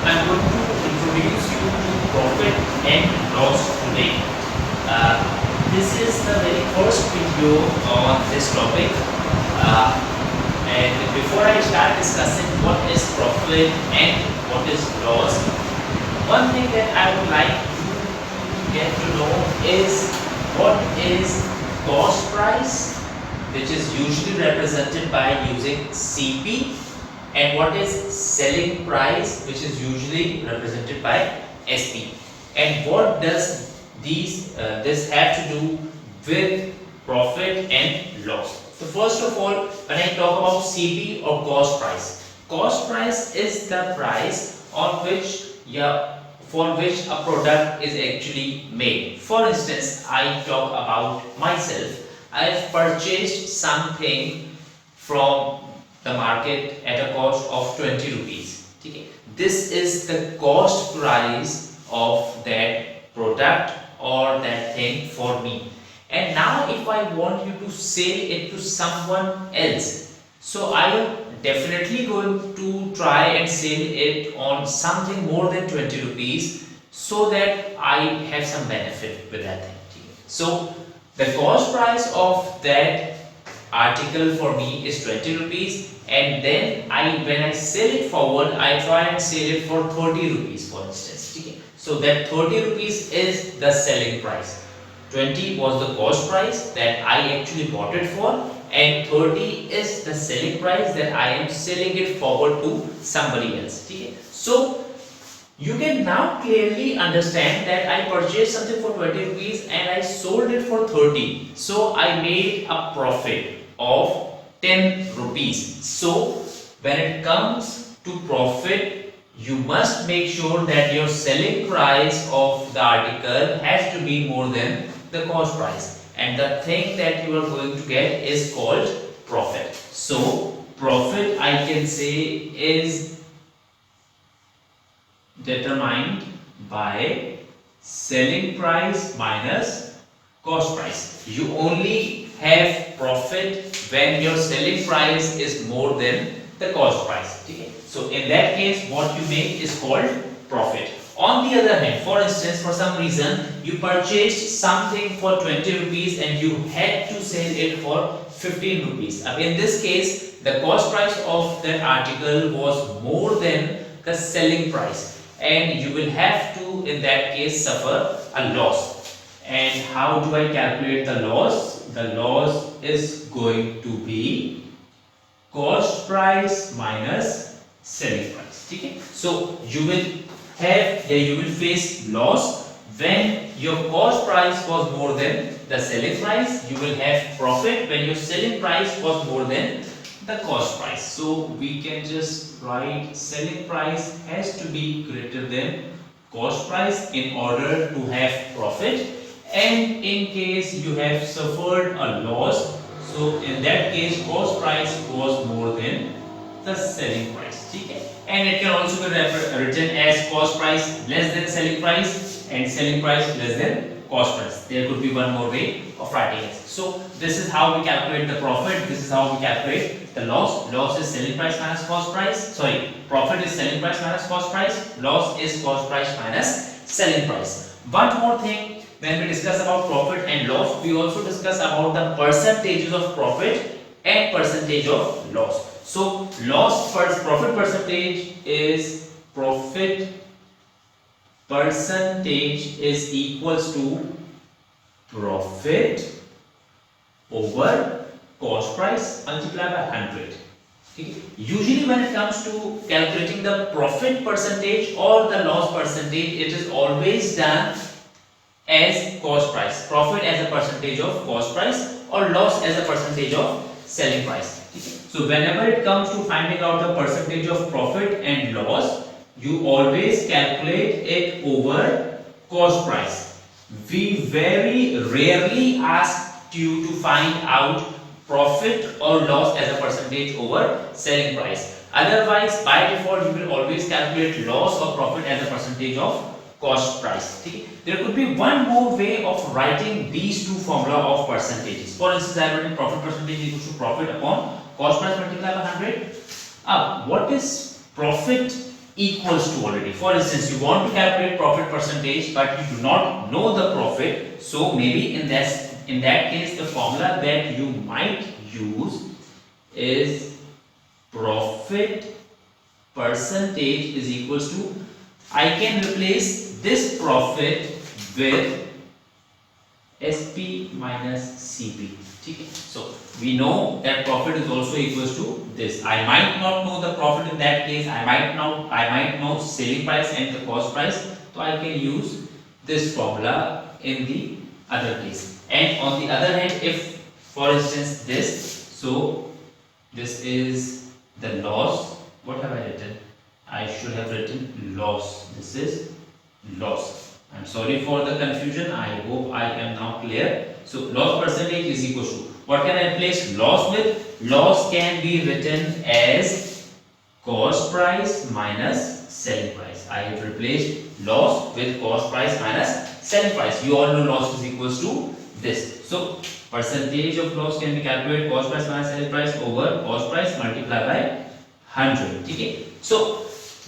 I'm going to introduce you to profit and loss today. Uh, this is the very first video on this topic. Uh, and before I start discussing what is profit and what is loss, one thing that I would like you to get to know is what is cost price, which is usually represented by using CP, and what is selling price, which is usually represented by SP, and what does this have to do with profit and loss. So first of all, when I talk about CP or cost price is the price on which for which a product is actually made. For instance, I talk about myself. I have purchased something from the market at a cost of 20 rupees. Okay. This is the cost price of that product or that thing for me. And now if I want you to sell it to someone else, so I am definitely going to try and sell it on something more than 20 rupees so that I have some benefit with that thing. So the cost price of that article for me is 20 rupees, and then when I sell it forward, I try and sell it for 30 rupees for instance. Okay. So that 30 rupees is the selling price. 20 was the cost price that I actually bought it for, and 30 is the selling price that I am selling it forward to somebody else. Okay. So you can now clearly understand that I purchased something for 20 rupees and I sold it for 30. So I made a profit of 10 rupees. So when it comes to profit, you must make sure that your selling price of the article has to be more than the cost price, and the thing that you are going to get is called profit. So profit, I can say, is determined by selling price minus cost price. You only have profit when your selling price is more than the cost price. Okay? So in that case, what you make is called profit. On the other hand, for instance, for some reason you purchased something for 20 rupees and you had to sell it for 15 rupees. In this case, the cost price of that article was more than the selling price, and you will have to in that case suffer a loss. And how do I calculate the loss? The loss is going to be cost price minus selling price. Okay? So you will face loss when your cost price was more than the selling price. You will have profit when your selling price was more than the cost price. So we can just write selling price has to be greater than cost price in order to have profit, and in case you have suffered a loss, so in that case cost price was more than the selling price. Okay? And it can also be written as cost price less than selling price and selling price less than cost price. There could be one more way of writing it. So this is how we calculate the profit. This is how we calculate the loss. Loss is selling price minus cost price. Sorry, profit is selling price minus cost price. Loss is cost price minus selling price. One more thing, when we discuss about profit and loss, we also discuss about the percentages of profit and percentage of loss. So profit percentage is equals to profit over cost price multiplied by 100. Okay. Usually when it comes to calculating the profit percentage or the loss percentage, it is always done as cost price. Profit as a percentage of cost price or loss as a percentage of selling price. So whenever it comes to finding out the percentage of profit and loss, you always calculate it over cost price. We very rarely ask you to find out profit or loss as a percentage over selling price. Otherwise, by default, you will always calculate loss or profit as a percentage of cost price. Okay? There could be one more way of writing these two formula of percentages. For instance, I have written profit percentage equals to profit upon cost price multiplied by 100. What is profit equals to already. For instance, you want to calculate profit percentage, but you do not know the profit. So maybe in that case, the formula that you might use is profit percentage is equals to, I can replace this profit with SP minus CP. Okay. So we know that profit is also equals to this. I might not know the profit in that case. I might know selling price and the cost price. So I can use this formula in the other case. And on the other hand, if for instance this, so this is the loss. What have I written? I should have written loss. This is loss. I'm sorry for the confusion. I hope I am now clear. So loss percentage is equal to, what can I replace loss with? Loss can be written as cost price minus selling price. I have replaced loss with cost price minus selling price. You all know loss is equals to this. So percentage of loss can be calculated cost price minus selling price over cost price multiplied by 100. Okay. So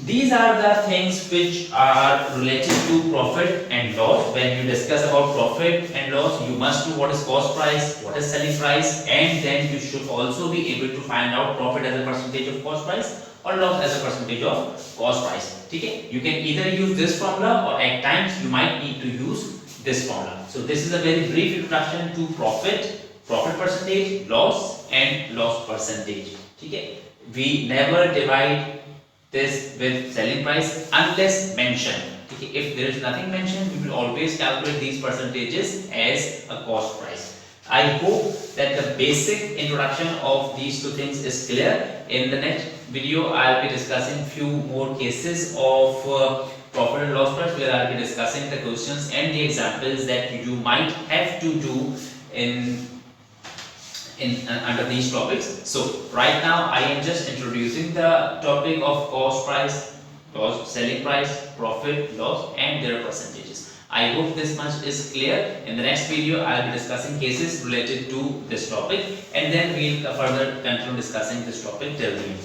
these are the things which are related to profit and loss. When you discuss about profit and loss, you must know what is cost price, what is selling price, and then you should also be able to find out profit as a percentage of cost price or loss as a percentage of cost price. Okay? You can either use this formula or at times you might need to use this formula. So this is a very brief introduction to profit percentage, loss and loss percentage. Okay? We never divide this with selling price unless mentioned. Okay, if there is nothing mentioned, we will always calculate these percentages as a cost price. I hope that the basic introduction of these two things is clear. In the next video, I'll be discussing few more cases of profit and loss price, where I'll be discussing the questions and the examples that you might have to do in under these topics. So right now I am just introducing the topic of cost price, loss, selling price, profit, loss and their percentages. I hope this much is clear. In the next video I will be discussing cases related to this topic, and then we will further continue discussing this topic till the end.